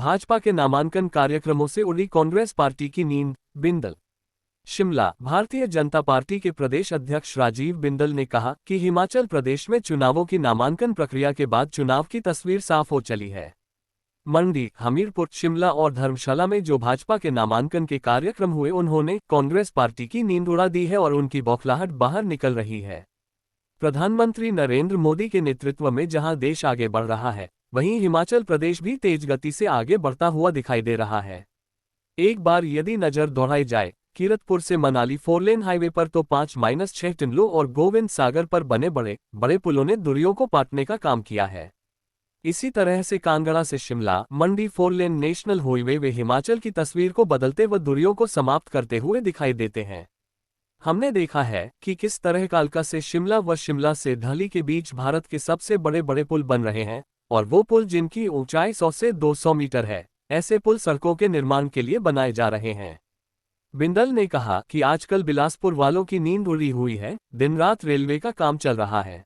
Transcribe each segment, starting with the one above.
भाजपा के नामांकन कार्यक्रमों से उड़ी कांग्रेस पार्टी की नींद, बिंदल। शिमला। भारतीय जनता पार्टी के प्रदेश अध्यक्ष राजीव बिंदल ने कहा कि हिमाचल प्रदेश में चुनावों की नामांकन प्रक्रिया के बाद चुनाव की तस्वीर साफ हो चली है। मंडी, हमीरपुर, शिमला और धर्मशाला में जो भाजपा के नामांकन के कार्यक्रम हुए, उन्होंने कांग्रेस पार्टी की नींद उड़ा दी है और उनकी बौखलाहट बाहर निकल रही है। प्रधानमंत्री नरेंद्र मोदी के नेतृत्व में जहां देश आगे बढ़ रहा है, वहीं हिमाचल प्रदेश भी तेज गति से आगे बढ़ता हुआ दिखाई दे रहा है। एक बार यदि नजर दौड़ाई जाए कीरतपुर से मनाली 4 लेन हाईवे पर, तो 5-6 टिनलो और गोविंद सागर पर बने बड़े बड़े पुलों ने दूरियों को पाटने का काम किया है। इसी तरह से कांगड़ा से Shimla Mandi 4 lane national highway वे हिमाचल की तस्वीर को बदलते व दूरियों को समाप्त करते हुए दिखाई देते हैं। हमने देखा है कि किस तरह कालका से शिमला व शिमला से ढली के बीच भारत के सबसे बड़े बड़े पुल बन रहे हैं, और वो पुल जिनकी ऊंचाई 100 से 200 मीटर है, ऐसे पुल सड़कों के निर्माण के लिए बनाए जा रहे हैं। बिंदल ने कहा कि आजकल बिलासपुर वालों की नींद उड़ी हुई है, दिन रात रेलवे का काम चल रहा है।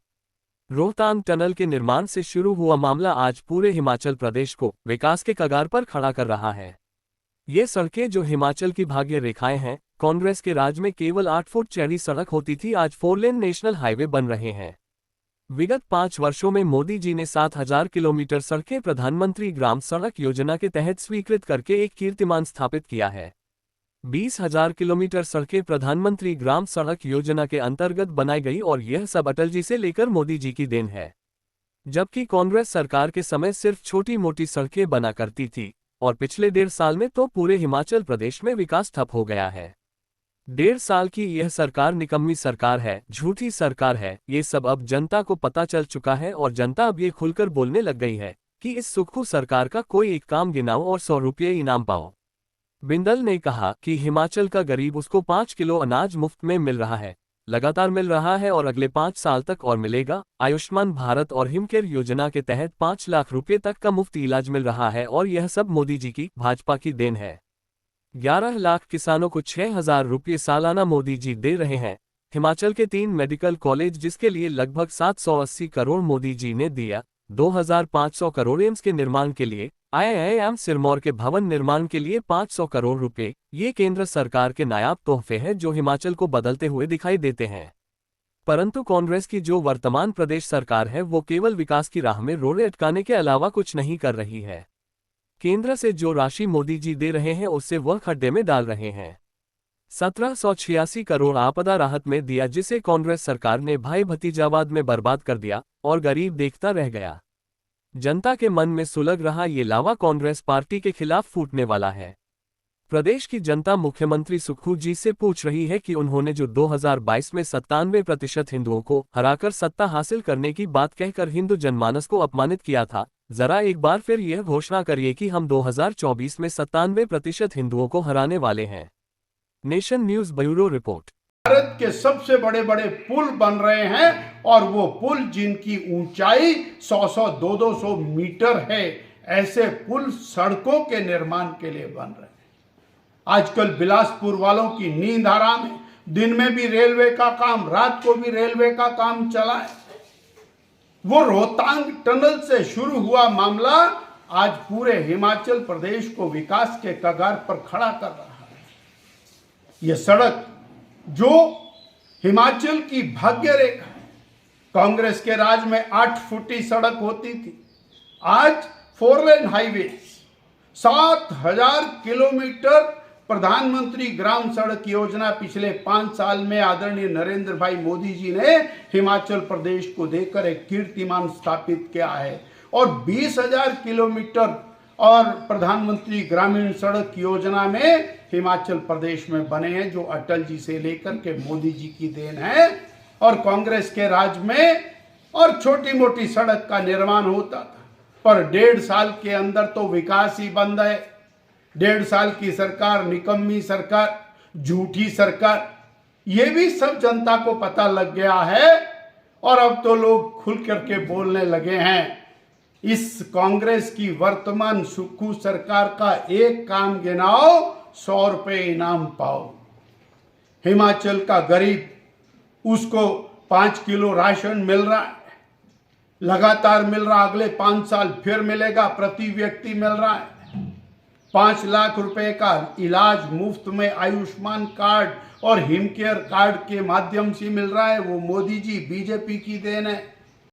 रोहतांग टनल के निर्माण से शुरू हुआ मामला आज पूरे हिमाचल प्रदेश को विकास के कगार पर खड़ा कर रहा है। ये सड़कें जो हिमाचल की भाग्य रेखाएं हैं, कांग्रेस के राज में केवल 8 फुट चौड़ी सड़क होती थी, आज 4 लेन नेशनल हाईवे बन रहे हैं। विगत 5 वर्षों में मोदी जी ने 7,000 किलोमीटर सड़कें प्रधानमंत्री ग्राम सड़क योजना के तहत स्वीकृत करके एक कीर्तिमान स्थापित किया है। 20,000 किलोमीटर सड़कें प्रधानमंत्री ग्राम सड़क योजना के अंतर्गत बनाई गई, और यह सब अटल जी से लेकर मोदी जी की देन है। जबकि कांग्रेस सरकार के समय सिर्फ छोटी मोटी सड़कें बना करती थी, और पिछले 1.5 साल में तो पूरे हिमाचल प्रदेश में विकास ठप हो गया है। 1.5 साल की यह सरकार निकम्मी सरकार है, झूठी सरकार है, ये सब अब जनता को पता चल चुका है, और जनता अब ये खुलकर बोलने लग गई है कि इस सुक्खू सरकार का कोई एक काम गिनाओ और 100 रुपये इनाम पाओ। बिंदल ने कहा कि हिमाचल का गरीब उसको 5 किलो अनाज मुफ्त में मिल रहा है, लगातार मिल रहा है और अगले 5 साल तक और मिलेगा। आयुष्मान भारत और हिमकेयर योजना के तहत 5 लाख रुपए तक का मुफ्त इलाज मिल रहा है, और यह सब मोदी जी की भाजपा की देन है। 11 लाख किसानों को 6,000 रुपये सालाना मोदी जी दे रहे हैं। हिमाचल के 3 मेडिकल कॉलेज जिसके लिए लगभग 780 करोड़ मोदी जी ने दिया। 2,500 करोड़ एम्स के निर्माण के लिए, IIM सिरमौर के भवन निर्माण के लिए 500 करोड़ रुपए, ये केंद्र सरकार के नायाब तोहफे हैं जो हिमाचल को बदलते हुए दिखाई देते हैं। परंतु कांग्रेस की जो वर्तमान प्रदेश सरकार है, वो केवल विकास की राह में रोड़े अटकाने के अलावा कुछ नहीं कर रही है। केंद्र से जो राशि मोदी जी दे रहे हैं, उससे वह खड्डे में डाल रहे हैं। 1786 करोड़ आपदा राहत में दिया, जिसे कांग्रेस सरकार ने भाई भतीजावाद में बर्बाद कर दिया, और गरीब देखता रह गया। जनता के मन में सुलग रहा ये लावा कांग्रेस पार्टी के खिलाफ फूटने वाला है। प्रदेश की जनता मुख्यमंत्री सुक्खू जी से पूछ रही है कि उन्होंने जो 2022 में 97% हिंदुओं को हराकर सत्ता हासिल करने की बात कहकर हिंदू जनमानस को अपमानित किया था, जरा एक बार फिर यह घोषणा करिए कि हम 2024 में 97% हिंदुओं को हराने वाले हैं। Nation news bureau report. Bharat के सबसे बड़े बड़े पुल बन रहे हैं, और वो पुल जिनकी ऊंचाई 100 200 मीटर है, ऐसे पुल सड़कों के निर्माण के लिए बन रहे हैं। आजकल बिलासपुर वालों की नींद हराम है। दिन में भी रेलवे का काम, रात को भी रेलवे का काम चला है। वो रोहतांग टनल से शुरू हुआ मामला आज पूरे हिमाचल प्रदेश को विकास के कगार पर खड़ा कर रहा है। ये सड़क जो हिमाचल की भाग्य रेखा है, कांग्रेस के राज में 8 फुटी सड़क होती थी, आज 4 लेन हाईवे, 7,000 किलोमीटर प्रधानमंत्री ग्राम सड़क योजना पिछले 5 साल में आदरणीय नरेंद्र भाई मोदी जी ने हिमाचल प्रदेश को देकर एक कीर्तिमान स्थापित किया है। और 20,000 किलोमीटर और प्रधानमंत्री ग्रामीण सड़क योजना में हिमाचल प्रदेश में बने हैं, जो अटल जी से लेकर के मोदी जी की देन है। और कांग्रेस के राज में और छोटी मोटी सड़क का निर्माण होता था, पर 1.5 साल के अंदर तो विकास ही बंद है। 1.5 साल की सरकार, निकम्मी सरकार, झूठी सरकार, ये भी सब जनता को पता लग गया है, और अब तो लोग खुल करके बोलने लगे हैं। इस कांग्रेस की वर्तमान सुक्खू सरकार का एक काम गिनाओ, 100 रुपये इनाम पाओ। हिमाचल का गरीब, उसको 5 किलो राशन मिल रहा है, लगातार मिल रहा, अगले 5 साल फिर मिलेगा, प्रति व्यक्ति मिल रहा है। 5 लाख रुपए का इलाज मुफ्त में आयुष्मान कार्ड और हिम केयर कार्ड के माध्यम से मिल रहा है, वो मोदी जी बीजेपी की देन है।